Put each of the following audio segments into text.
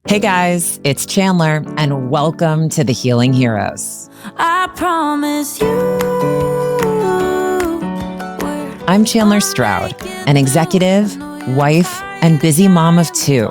Hey guys, it's Chandler, and welcome to the Healing Heroes. I promise you. I'm Chandler Stroud, an executive, wife, and busy mom of two,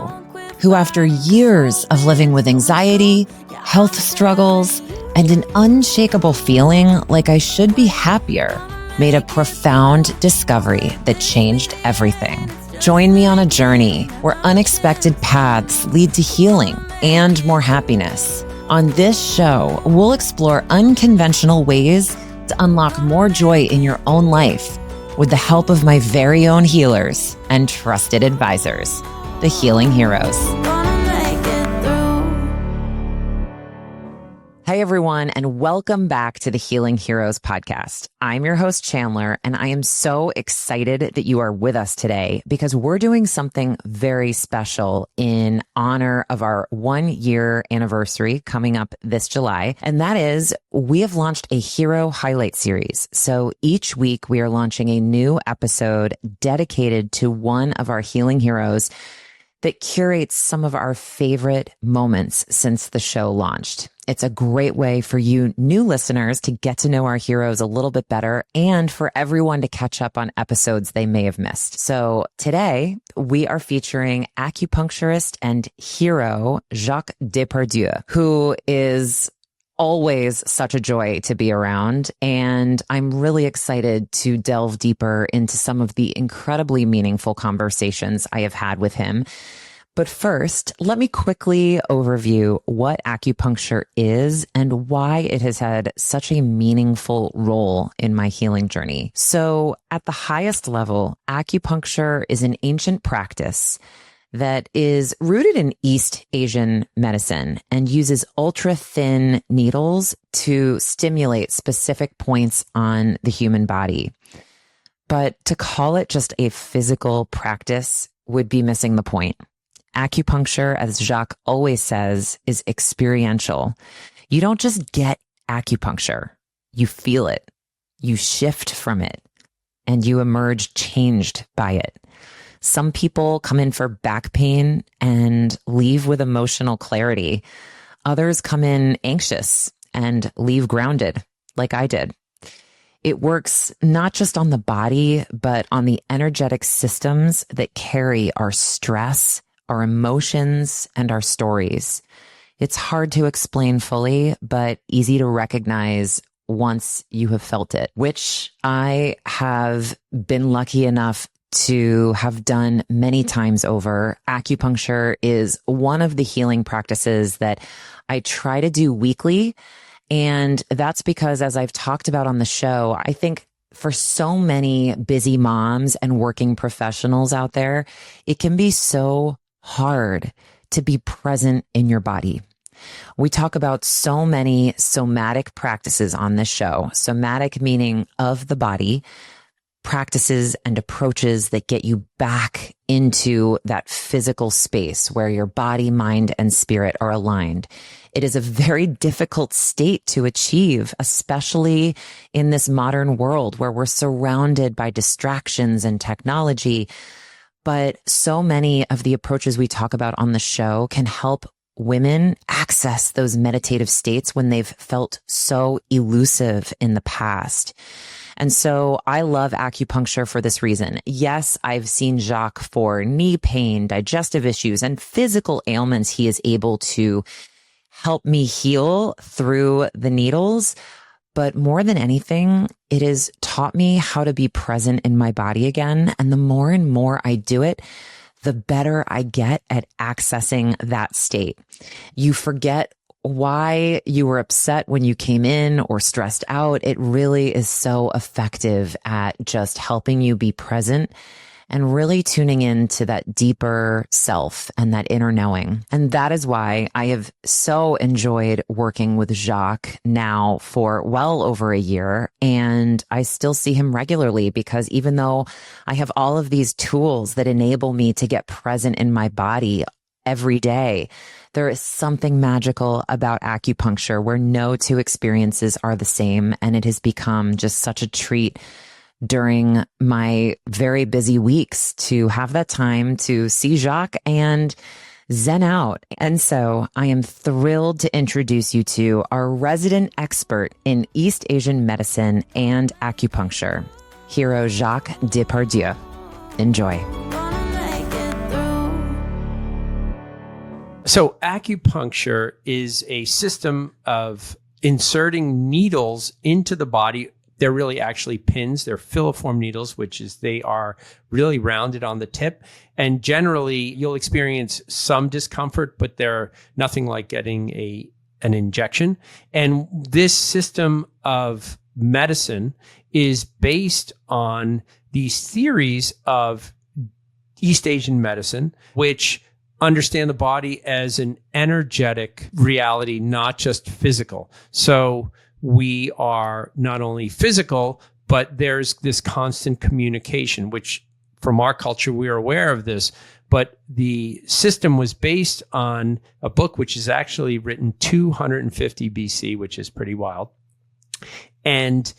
who after years of living with anxiety, health struggles, and an unshakable feeling like I should be happier, made a profound discovery that changed everything. Join me on a journey where unexpected paths lead to healing and more happiness. On this show, we'll explore unconventional ways to unlock more joy in your own life with the help of my very own healers and trusted advisors, the Healing Heroes. Hi, everyone, and welcome back to the Healing Heroes podcast. I'm your host, Chandler, and I am so excited that you are with us today because we're doing something very special in honor of our 1-year anniversary coming up this July. And that is, we have launched a hero highlight series. So each week we are launching a new episode dedicated to one of our healing heroes that curates some of our favorite moments since the show launched. It's a great way for you new listeners to get to know our heroes a little bit better and for everyone to catch up on episodes they may have missed. So today we are featuring acupuncturist and hero Jacques Depardieu, who is always such a joy to be around. And I'm really excited to delve deeper into some of the incredibly meaningful conversations I have had with him. But first, let me quickly overview what acupuncture is and why it has had such a meaningful role in my healing journey. So at the highest level, acupuncture is an ancient practice that is rooted in East Asian medicine and uses ultra-thin needles to stimulate specific points on the human body. But to call it just a physical practice would be missing the point. Acupuncture, as Jacques always says, is experiential. You don't just get acupuncture. You feel it. You shift from it. And you emerge changed by it. Some people come in for back pain and leave with emotional clarity. Others come in anxious and leave grounded, like I did. It works not just on the body, but on the energetic systems that carry our stress, our emotions, and our stories. It's hard to explain fully, but easy to recognize once you have felt it, which I have been lucky enough to have done many times over. Acupuncture is one of the healing practices that I try to do weekly. And that's because, as I've talked about on the show, I think for so many busy moms and working professionals out there, it can be so hard to be present in your body. We talk about so many somatic practices on this show. Somatic meaning of the body, practices and approaches that get you back into that physical space where your body, mind, and spirit are aligned. It is a very difficult state to achieve, especially in this modern world where we're surrounded by distractions and technology. But so many of the approaches we talk about on the show can help women access those meditative states when they've felt so elusive in the past. And so I love acupuncture for this reason. Yes, I've seen Jacques for knee pain, digestive issues, and physical ailments. He is able to help me heal through the needles. But more than anything, it has taught me how to be present in my body again. And the more and more I do it, the better I get at accessing that state. You forget why you were upset when you came in or stressed out. It really is so effective at just helping you be present and really tuning into that deeper self and that inner knowing. And that is why I have so enjoyed working with Jacques now for well over a year. And I still see him regularly because even though I have all of these tools that enable me to get present in my body every day, there is something magical about acupuncture where no two experiences are the same. And it has become just such a treat during my very busy weeks to have that time to see Jacques and zen out. And so I am thrilled to introduce you to our resident expert in East Asian medicine and acupuncture, Hero Jacques Depardieu. Enjoy. So acupuncture is a system of inserting needles into the body. They're really actually pins. They're filiform needles, which is they are really rounded on the tip. And generally, you'll experience some discomfort, but they're nothing like getting an injection. And this system of medicine is based on these theories of East Asian medicine, which understand the body as an energetic reality, not just physical. So we are not only physical, but there's this constant communication, which from our culture, we are aware of this. But the system was based on a book which is actually written 250 BC, which is pretty wild. And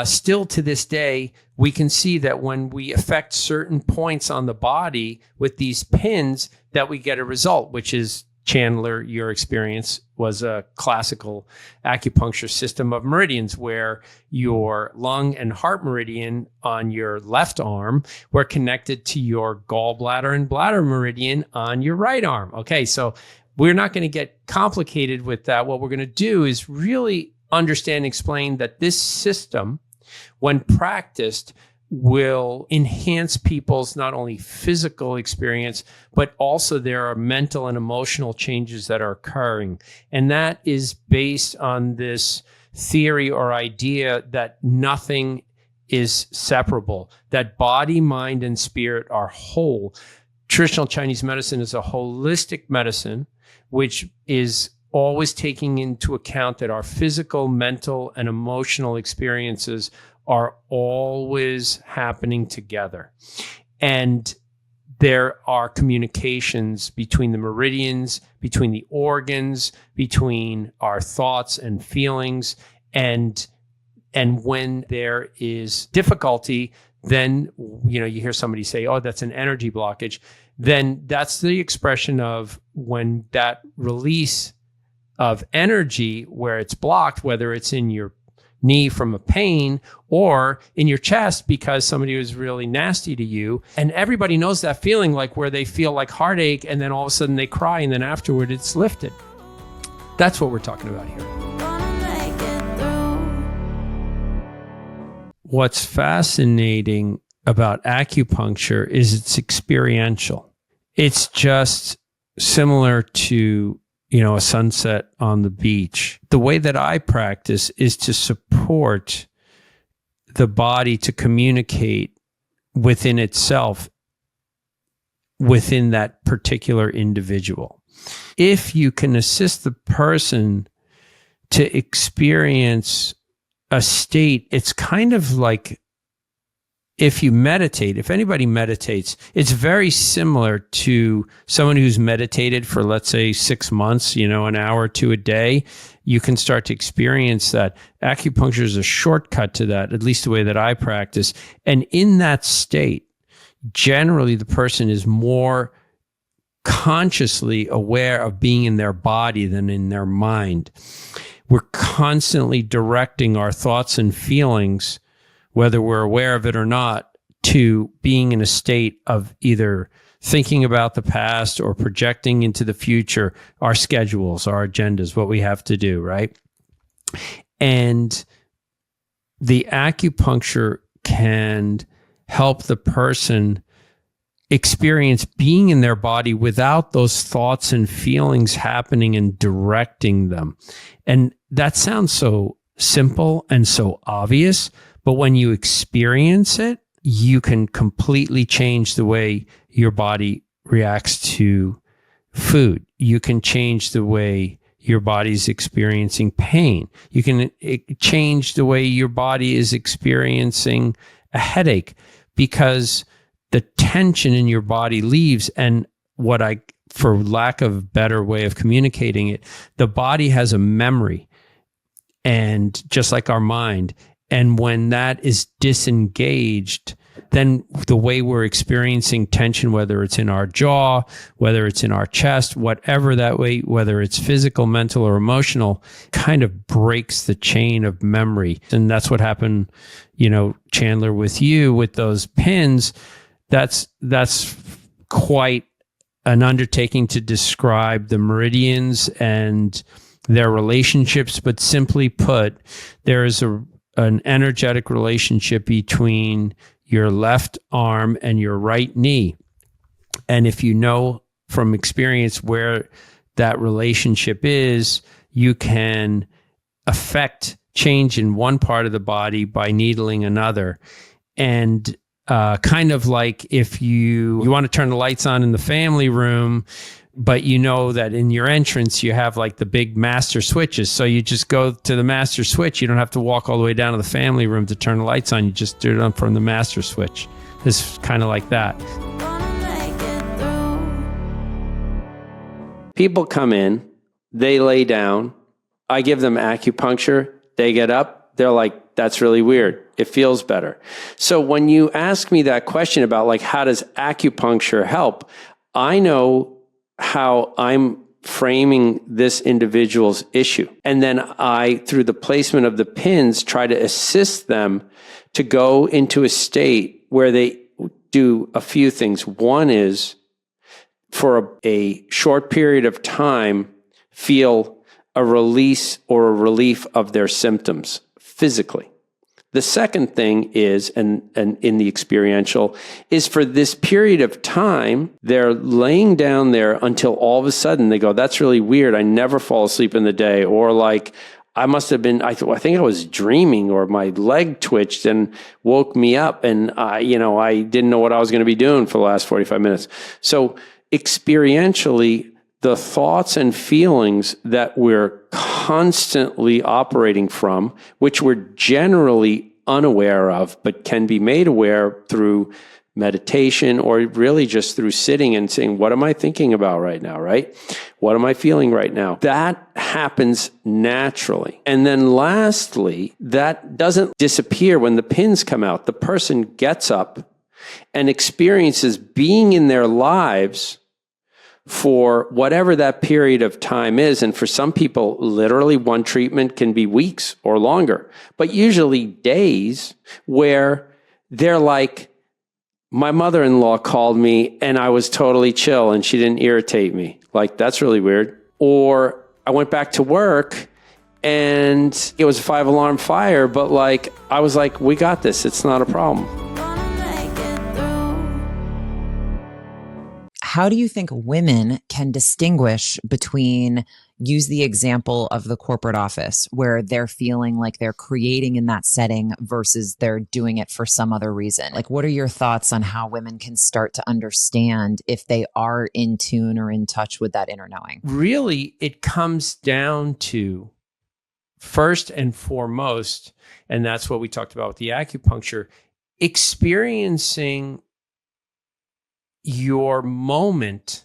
still to this day, we can see that when we affect certain points on the body with these pins, that we get a result, which is Chandler, your experience was a classical acupuncture system of meridians where your lung and heart meridian on your left arm were connected to your gallbladder and bladder meridian on your right arm. Okay, so we're not going to get complicated with that. What we're going to do is really understand and explain that this system, when practiced, will enhance people's not only physical experience, but also there are mental and emotional changes that are occurring. And that is based on this theory or idea that nothing is separable, that body, mind, and spirit are whole. Traditional Chinese medicine is a holistic medicine, which is always taking into account that our physical, mental, and emotional experiences are always happening together. And there are communications between the meridians, between the organs, between our thoughts and feelings. And when there is difficulty, then, you hear somebody say, oh, that's an energy blockage. Then that's the expression of when that release of energy where it's blocked, whether it's in your knee from a pain or in your chest because somebody was really nasty to you. And everybody knows that feeling, like where they feel like heartache and then all of a sudden they cry and then afterward it's lifted. That's what we're talking about here. What's fascinating about acupuncture is it's experiential. It's just similar to a sunset on the beach. The way that I practice is to support the body to communicate within itself, within that particular individual. If you can assist the person to experience a state, it's kind of like if you meditate, if anybody meditates, it's very similar to someone who's meditated for, let's say, 6 months, an hour or two a day. You can start to experience that. Acupuncture is a shortcut to that, at least the way that I practice. And in that state, generally the person is more consciously aware of being in their body than in their mind. We're constantly directing our thoughts and feelings, whether we're aware of it or not, to being in a state of either thinking about the past or projecting into the future, our schedules, our agendas, what we have to do, right? And the acupuncture can help the person experience being in their body without those thoughts and feelings happening and directing them. And that sounds so simple and so obvious, but when you experience it, you can completely change the way your body reacts to food. You can change the way your body's experiencing pain. You can change the way your body is experiencing a headache because the tension in your body leaves. And for lack of a better way of communicating it, the body has a memory, and just like our mind. And when that is disengaged, then the way we're experiencing tension, whether it's in our jaw, whether it's in our chest, whatever that way, whether it's physical, mental, or emotional, kind of breaks the chain of memory. And that's what happened, Chandler, with you with those pins. That's quite an undertaking to describe the meridians and their relationships, but simply put, there is an energetic relationship between your left arm and your right knee. And if you know from experience where that relationship is, you can affect change in one part of the body by needling another. And kind of like if you want to turn the lights on in the family room, but you know that in your entrance, you have like the big master switches. So you just go to the master switch. You don't have to walk all the way down to the family room to turn the lights on. You just do it on from the master switch. It's kind of like that. People come in, they lay down. I give them acupuncture. They get up. They're like, that's really weird. It feels better. So when you ask me that question about like, how does acupuncture help? I know how I'm framing this individual's issue. And then I, through the placement of the pins, try to assist them to go into a state where they do a few things. One is, for a short period of time, feel a release or a relief of their symptoms physically. The second thing is, and in the experiential, is for this period of time, they're laying down there until all of a sudden they go, that's really weird. I never fall asleep in the day. Or like, I must have been, I think I was dreaming, or my leg twitched and woke me up. And I didn't know what I was going to be doing for the last 45 minutes. So experientially, the thoughts and feelings that we're constantly operating from, which we're generally unaware of, but can be made aware through meditation or really just through sitting and saying, what am I thinking about right now, right? What am I feeling right now? That happens naturally. And then lastly, that doesn't disappear when the pins come out. The person gets up and experiences being in their lives for whatever that period of time is. And for some people, literally one treatment can be weeks or longer, but usually days, where they're like, my mother-in-law called me and I was totally chill and she didn't irritate me. Like, that's really weird. Or I went back to work and it was a 5-alarm fire, but like, I was like, we got this. It's not a problem. How do you think women can distinguish between, use the example of the corporate office, where they're feeling like they're creating in that setting versus they're doing it for some other reason? Like, what are your thoughts on how women can start to understand if they are in tune or in touch with that inner knowing? Really, it comes down to, first and foremost, and that's what we talked about with the acupuncture, experiencing your moment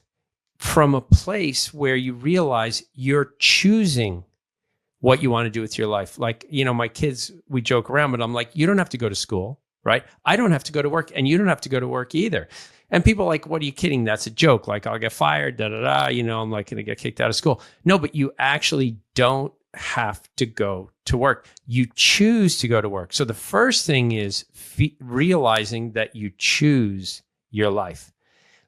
from a place where you realize you're choosing what you want to do with your life. Like, my kids, we joke around, but I'm like, you don't have to go to school, right? I don't have to go to work, and you don't have to go to work either. And people are like, what are you kidding? That's a joke. Like, I'll get fired, I'm like going to get kicked out of school. No, but you actually don't have to go to work. You choose to go to work. So the first thing is realizing that you choose your life.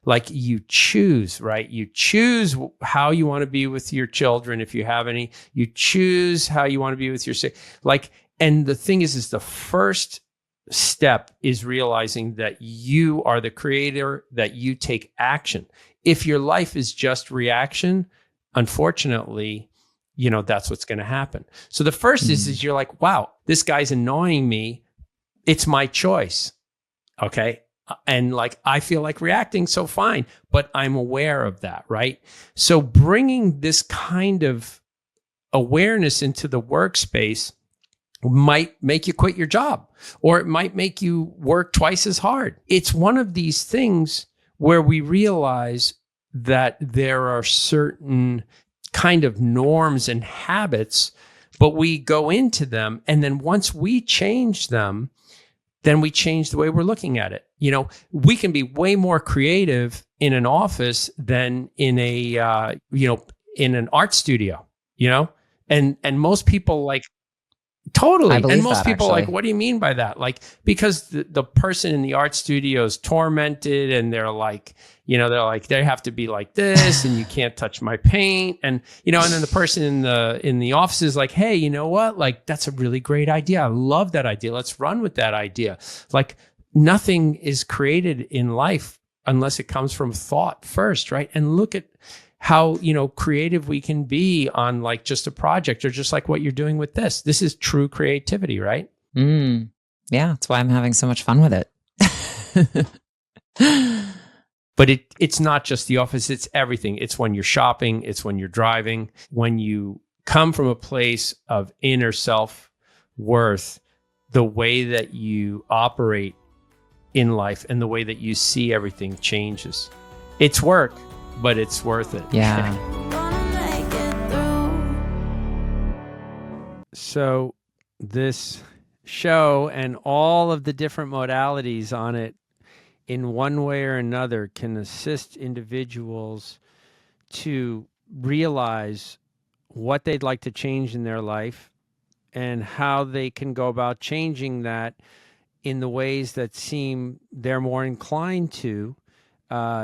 Like, you choose, right? You choose how you want to be with your children, if you have any. You choose how you want to be with your sick. And the thing is the first step is realizing that you are the creator, that you take action. If your life is just reaction, unfortunately, that's what's going to happen. So the first is you're like, wow, this guy's annoying me. It's my choice. Okay. And like, I feel like reacting, so fine, but I'm aware of that, right? So bringing this kind of awareness into the workspace might make you quit your job, or it might make you work twice as hard. It's one of these things where we realize that there are certain kind of norms and habits, but we go into them. And then once we change them, then we change the way we're looking at it. We can be way more creative in an office than in in an art studio, and most people like, totally. And most people actually. like, what do you mean by that? Like, because the person in the art studio is tormented and they're like, they have to be like this and you can't touch my paint. And, and then the person in the office is like, hey, you know what? Like, that's a really great idea. I love that idea. Let's run with that idea. Like, nothing is created in life unless it comes from thought first, right? And look at how, creative we can be on like just a project, or just like what you're doing with this. This is true creativity, right? Yeah, that's why I'm having so much fun with it. But it's not just the office, it's everything. It's when you're shopping, it's when you're driving, when you come from a place of inner self-worth, the way that you operate in life and the way that you see everything changes. It's work, but it's worth it. Yeah. So this show and all of the different modalities on it, in one way or another, can assist individuals to realize what they'd like to change in their life and how they can go about changing that in the ways that seem they're more inclined to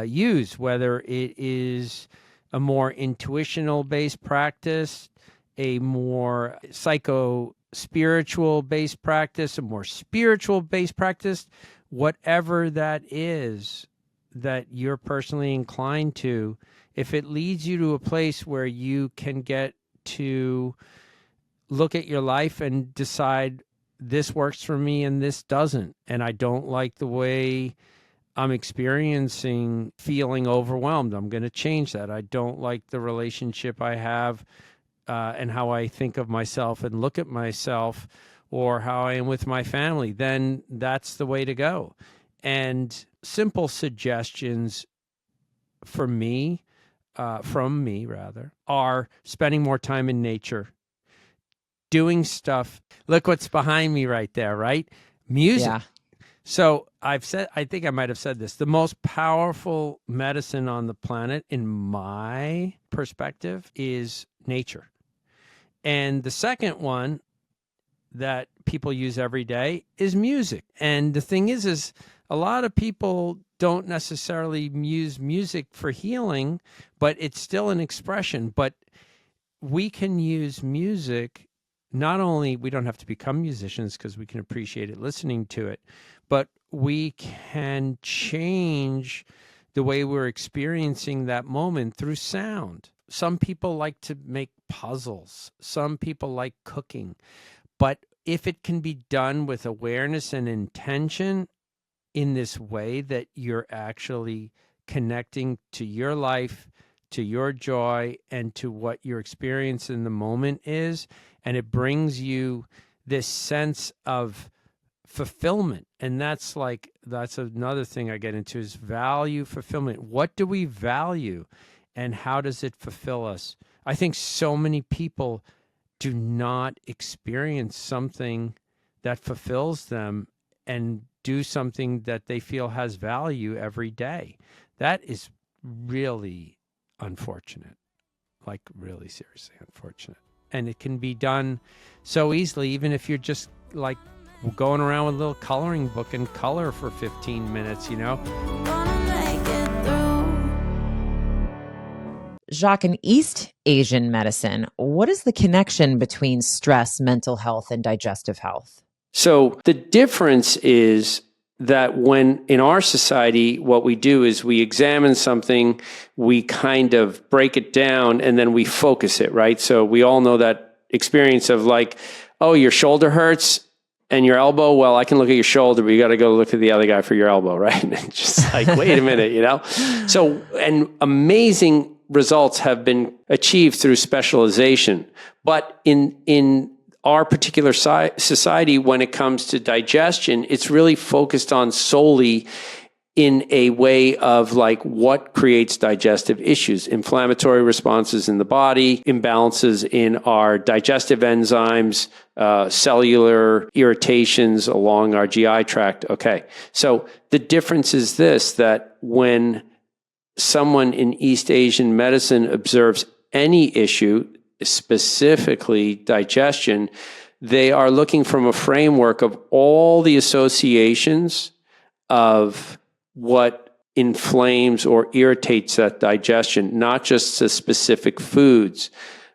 use, whether it is a more intuitional based practice, a more psycho-spiritual based practice, a more spiritual based practice, whatever that is that you're personally inclined to, if it leads you to a place where you can get to look at your life and decide, this works for me and this doesn't, and I don't like the way I'm experiencing feeling overwhelmed, I'm going to change that. I don't like the relationship I have and how I think of myself and look at myself, or how I am with my family, then that's the way to go. And simple suggestions from me, are spending more time in nature, doing stuff. Look what's behind me right there, right? Music. Yeah. So I think I might have said this, the most powerful medicine on the planet, in my perspective, is nature. And the second one that people use every day is music. And the thing is a lot of people don't necessarily use music for healing, but it's still an expression. But we can use music, not only, we don't have to become musicians because we can appreciate it listening to it, but we can change the way we're experiencing that moment through sound. Some people like to make puzzles. Some people like cooking. But if it can be done with awareness and intention in this way that you're actually connecting to your life, to your joy, and to what your experience in the moment is, and it brings you this sense of fulfillment. And that's another thing I get into, is value fulfillment. What do we value and how does it fulfill us? I think so many people do not experience something that fulfills them and do something that they feel has value every day. That is really unfortunate, like really seriously unfortunate. And it can be done so easily, even if you're just like going around with a little coloring book and color for 15 minutes, Jacques, in East Asian medicine, what is the connection between stress, mental health, and digestive health? So the difference is that when in our society, what we do is we examine something, we kind of break it down, and then we focus it, right? So we all know that experience of like, oh, your shoulder hurts and your elbow. Well, I can look at your shoulder, but you got to go look at the other guy for your elbow, right? And just like, wait a minute, So, and amazing results have been achieved through specialization. But in our particular society, when it comes to digestion, it's really focused on solely in a way of like what creates digestive issues, inflammatory responses in the body, imbalances in our digestive enzymes, cellular irritations along our GI tract. Okay. So the difference is this, that when someone in East Asian medicine observes any issue, specifically digestion, they are looking from a framework of all the associations of what inflames or irritates that digestion, not just the specific foods,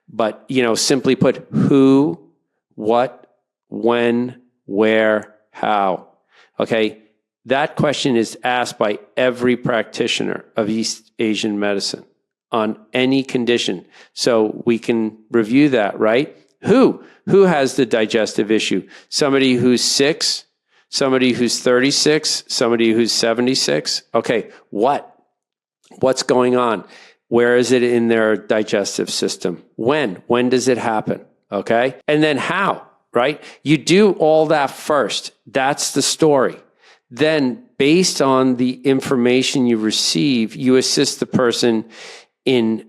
but, simply put, who, what, when, where, how. Okay. That question is asked by every practitioner of East Asian medicine on any condition. So we can review that, right? Who has the digestive issue? Somebody who's 6, somebody who's 36, somebody who's 76. Okay, what's going on? Where is it in their digestive system? When does it happen? Okay. And then how, right? You do all that first. That's the story. Then, based on the information you receive, you assist the person in,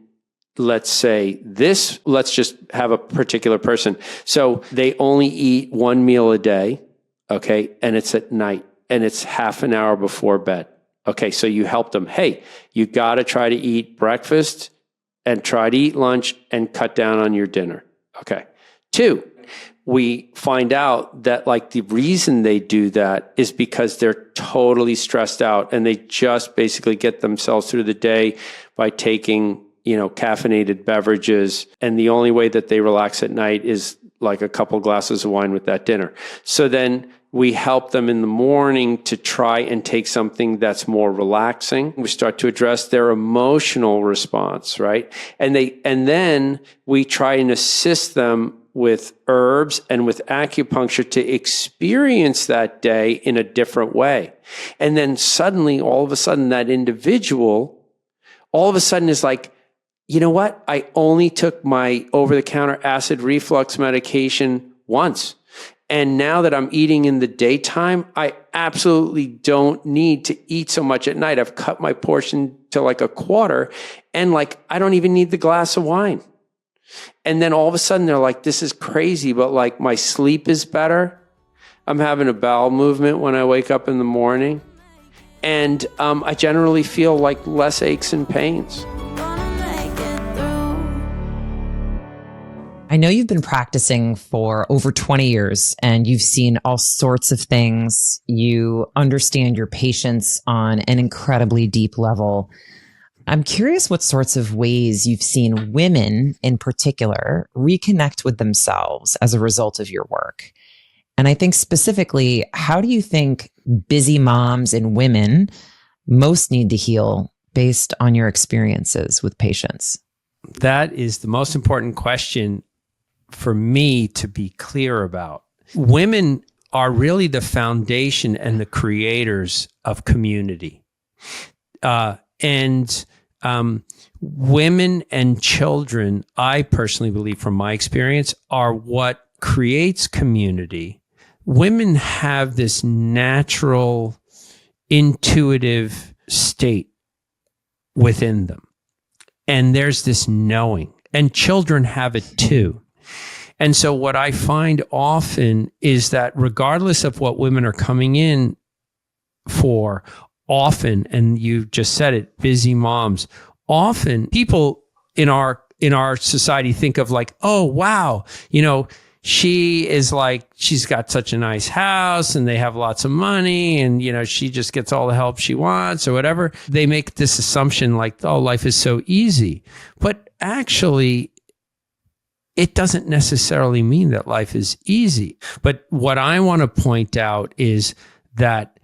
let's just have a particular person. So they only eat one meal a day, okay, and it's at night, and it's half an hour before bed. Okay, so you help them. Hey, you got to try to eat breakfast and try to eat lunch and cut down on your dinner. Okay. 2, we find out that like the reason they do that is because they're totally stressed out and they just basically get themselves through the day by taking, caffeinated beverages. And the only way that they relax at night is like a couple glasses of wine with that dinner. So then we help them in the morning to try and take something that's more relaxing. We start to address their emotional response, right? And then we try and assist them with herbs and with acupuncture to experience that day in a different way. And then suddenly, all of a sudden, that individual, all of a sudden is like, you know what? I only took my over-the-counter acid reflux medication once. And now that I'm eating in the daytime, I absolutely don't need to eat so much at night. I've cut my portion to like a quarter, and like, I don't even need the glass of wine. And then all of a sudden they're like, this is crazy, but like my sleep is better. I'm having a bowel movement when I wake up in the morning. And I generally feel like less aches and pains. I know you've been practicing for over 20 years and you've seen all sorts of things. You understand your patients on an incredibly deep level. I'm curious what sorts of ways you've seen women in particular reconnect with themselves as a result of your work. And I think specifically, how do you think busy moms and women most need to heal based on your experiences with patients? That is the most important question for me to be clear about. Women are really the foundation and the creators of community. Women and children, I personally believe from my experience, are what creates community. Women have this natural, intuitive state within them. And there's this knowing. And children have it too. And so what I find often is that regardless of what women are coming in for, often, and you just said it, busy moms, often people in our society think of like, oh, wow, she is like, she's got such a nice house and they have lots of money and, she just gets all the help she wants or whatever. They make this assumption like, oh, life is so easy. But actually, it doesn't necessarily mean that life is easy. But what I want to point out is that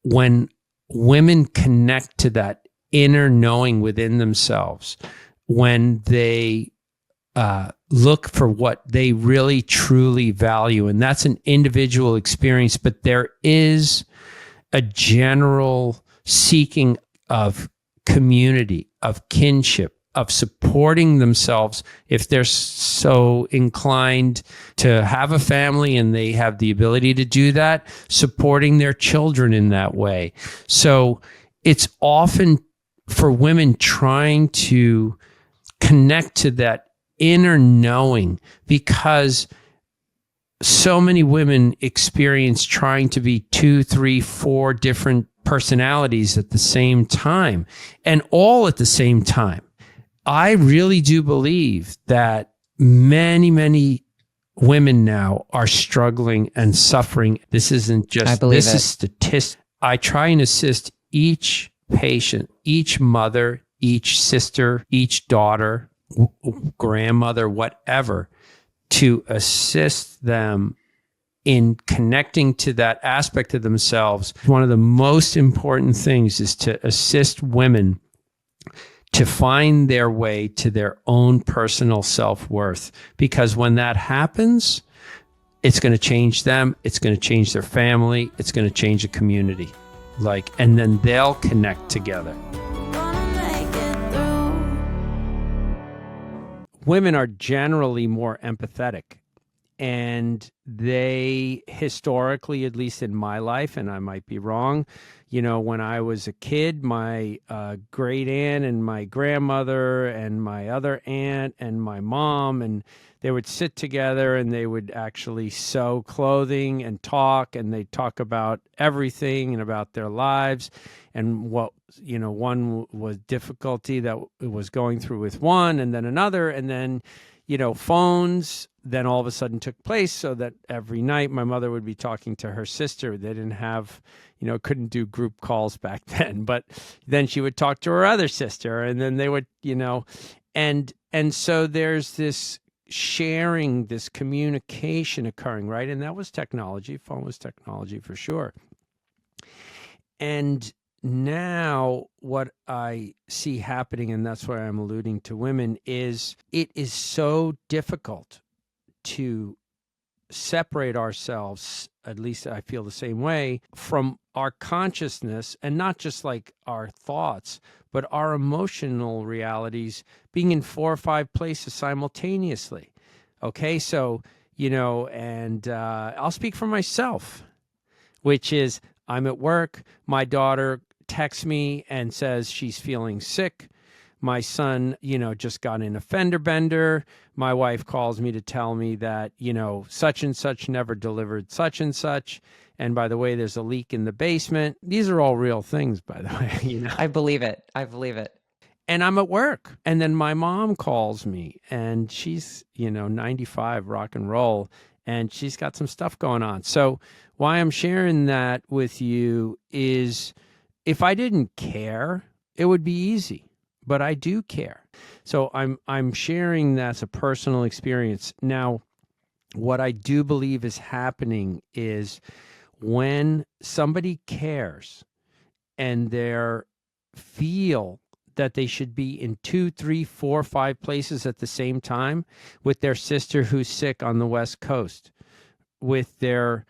when women connect to that inner knowing within themselves, when they look for what they really truly value, and that's an individual experience, but there is a general seeking of community, of kinship, of supporting themselves if they're so inclined to have a family and they have the ability to do that, supporting their children in that way. So it's often for women trying to connect to that inner knowing, because so many women experience trying to be 2, 3, 4 different personalities at the same time, and all at the same time. I really do believe that many, many women now are struggling and suffering. This isn't just, this is statistics. I try and assist each patient, each mother, each sister, each daughter, grandmother, whatever, to assist them in connecting to that aspect of themselves. One of the most important things is to assist women to find their way to their own personal self-worth. Because when that happens, it's going to change them. It's going to change their family. It's going to change the community. And then they'll connect together. Women are generally more empathetic, and they historically, at least in my life, and I might be wrong, when I was a kid, my great aunt and my grandmother and my other aunt and my mom, and they would sit together and they would actually sew clothing and they'd talk about everything and about their lives and what, one was difficulty that was going through with one, and then another, and then, phones then all of a sudden took place, so that every night my mother would be talking to her sister. They didn't have, couldn't do group calls back then, but then she would talk to her other sister, and then they would, and so there's this sharing, this communication occurring, right? And that was technology. Phone was technology for sure. And now what I see happening, and that's why I'm alluding to women, is it is so difficult to separate ourselves, at least I feel the same way, from our consciousness, and not just like our thoughts, but our emotional realities being in 4 or 5 places simultaneously. Okay, so, and I'll speak for myself, which is I'm at work, my daughter texts me and says she's feeling sick. My son, just got in a fender bender. My wife calls me to tell me that, such and such never delivered such and such. And by the way, there's a leak in the basement. These are all real things, by the way. I believe it. I believe it. And I'm at work. And then my mom calls me, and she's, 95, rock and roll, and she's got some stuff going on. So why I'm sharing that with you is, if I didn't care, it would be easy. But I do care. So I'm sharing that's a personal experience. Now, what I do believe is happening is when somebody cares and they feel that they should be in 2, 3, 4, 5 places at the same time, with their sister who's sick on the West Coast, with their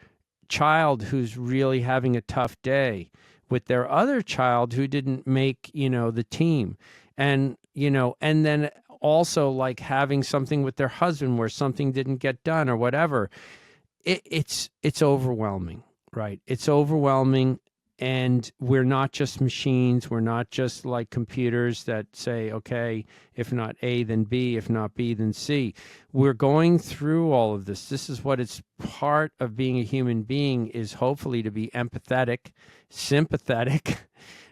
child who's really having a tough day, with their other child who didn't make, the team. And, and then also like having something with their husband where something didn't get done or whatever. It's overwhelming, right? It's overwhelming. And we're not just machines. We're not just like computers that say, okay, if not A, then B, if not B, then C. We're going through all of this. This is what it's part of being a human being, is hopefully to be empathetic, sympathetic,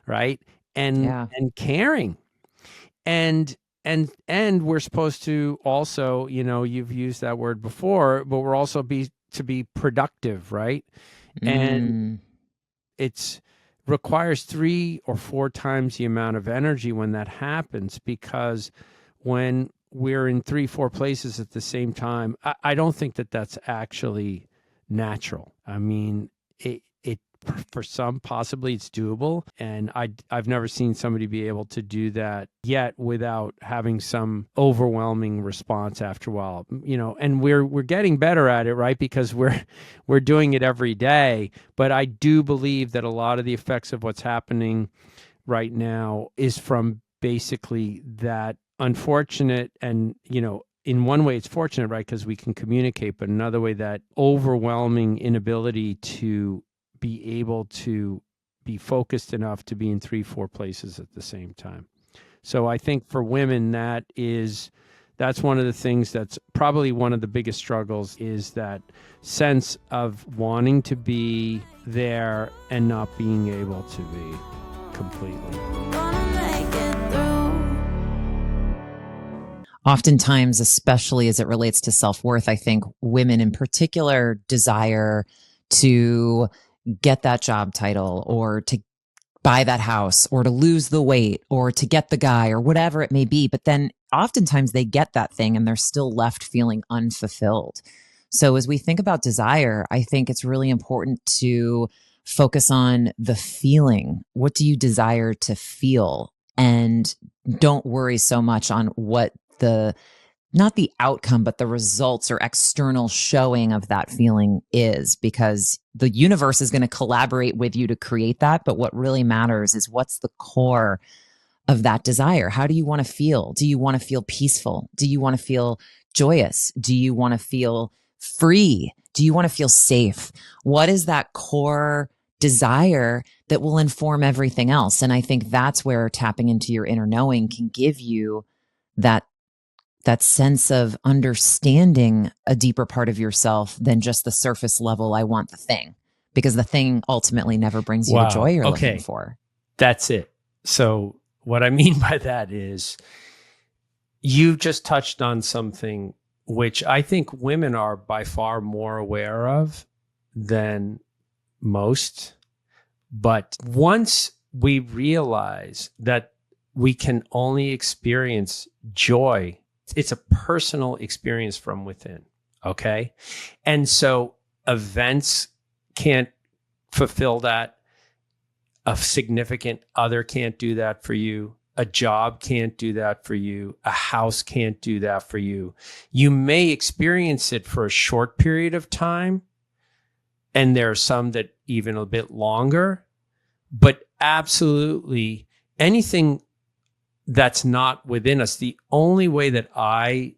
right? And caring. And we're supposed to also, you've used that word before, but we're also to be productive, right? And it's requires 3 or 4 times the amount of energy when that happens, because when we're in 3, 4 places at the same time, I don't think that that's actually natural. I mean, it for some, possibly it's doable. And I've never seen somebody be able to do that yet without having some overwhelming response after a while, and we're getting better at it, right? Because we're doing it every day. But I do believe that a lot of the effects of what's happening right now is from basically that unfortunate, and, in one way it's fortunate, right? Because we can communicate, but another way, that overwhelming inability to be able to be focused enough to be in 3-4 places at the same time. So I think for women, that's one of the things that's probably one of the biggest struggles, is that sense of wanting to be there and not being able to be completely. Oftentimes, especially as it relates to self-worth, I think women in particular desire to get that job title, or to buy that house, or to lose the weight, or to get the guy, or whatever it may be. But then oftentimes they get that thing and they're still left feeling unfulfilled. So as we think about desire, I think it's really important to focus on the feeling. What do you desire to feel? And don't worry so much on what not the outcome, but the results or external showing of that feeling is, because the universe is going to collaborate with you to create that. But what really matters is what's the core of that desire. How do you want to feel? Do you want to feel peaceful? Do you want to feel joyous? Do you want to feel free? Do you want to feel safe? What is that core desire that will inform everything else? And I think that's where tapping into your inner knowing can give you that sense of understanding a deeper part of yourself than just the surface level, I want the thing, because the thing ultimately never brings you the joy you're looking for. That's it. So what I mean by that is, you just touched on something which I think women are by far more aware of than most. But once we realize that we can only experience joy, it's a personal experience from within. Okay. And so events can't fulfill that. A significant other can't do that for you. A job can't do that for you. A house can't do that for you. You may experience it for a short period of time, and there are some that even a bit longer, but absolutely anything that's not within us, the only way that I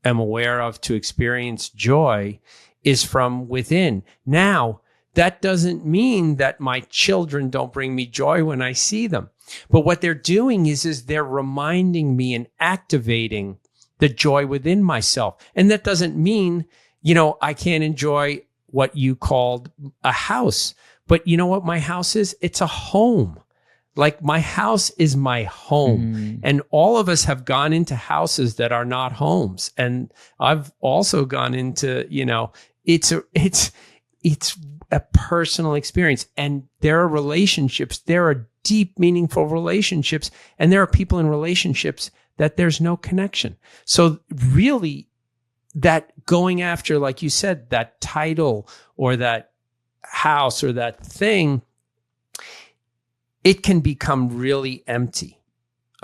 am aware of to experience joy is from within. Now, that doesn't mean that my children don't bring me joy when I see them. But what they're doing is they're reminding me and activating the joy within myself. And that doesn't mean, I can't enjoy what you called a house. But you know what my house is? It's a home. Like, my house is my home. And all of us have gone into houses that are not homes. And I've also gone into, it's a personal experience. And there are relationships, there are deep, meaningful relationships. And there are people in relationships that there's no connection. So really, that going after, like you said, that title or that house or that thing, it can become really empty,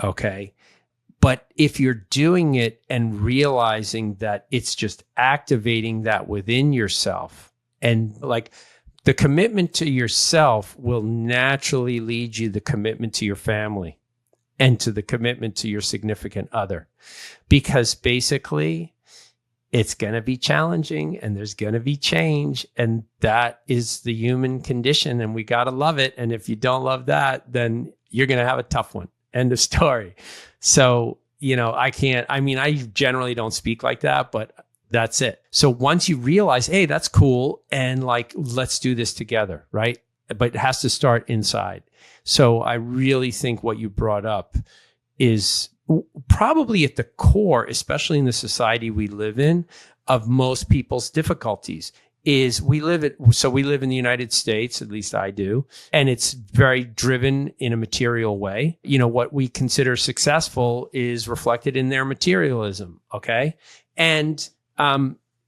okay? But if you're doing it and realizing that it's just activating that within yourself, and like the commitment to yourself will naturally lead you the commitment to your family and to the commitment to your significant other. Because basically, it's going to be challenging and there's going to be change. And that is the human condition, and we got to love it. And if you don't love that, then you're going to have a tough one. End of story. So, I generally don't speak like that, but that's it. So once you realize, hey, that's cool. And let's do this together. Right. But it has to start inside. So I really think what you brought up is probably at the core, especially in the society we live in, of most people's difficulties is we live in the United States, at least I do, and it's very driven in a material way. What we consider successful is reflected in their materialism. Okay. And,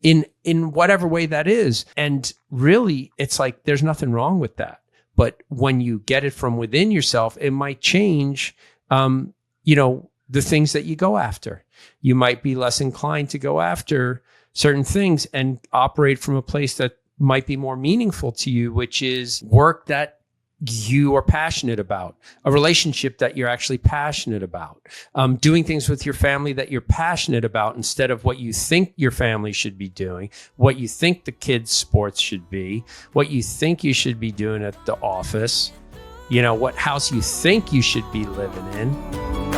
in whatever way that is. And really, it's like, there's nothing wrong with that. But when you get it from within yourself, it might change, the things that you go after. You might be less inclined to go after certain things and operate from a place that might be more meaningful to you, which is work that you are passionate about, a relationship that you're actually passionate about, doing things with your family that you're passionate about instead of what you think your family should be doing, what you think the kids' sports should be, what you think you should be doing at the office. what house you think you should be living in.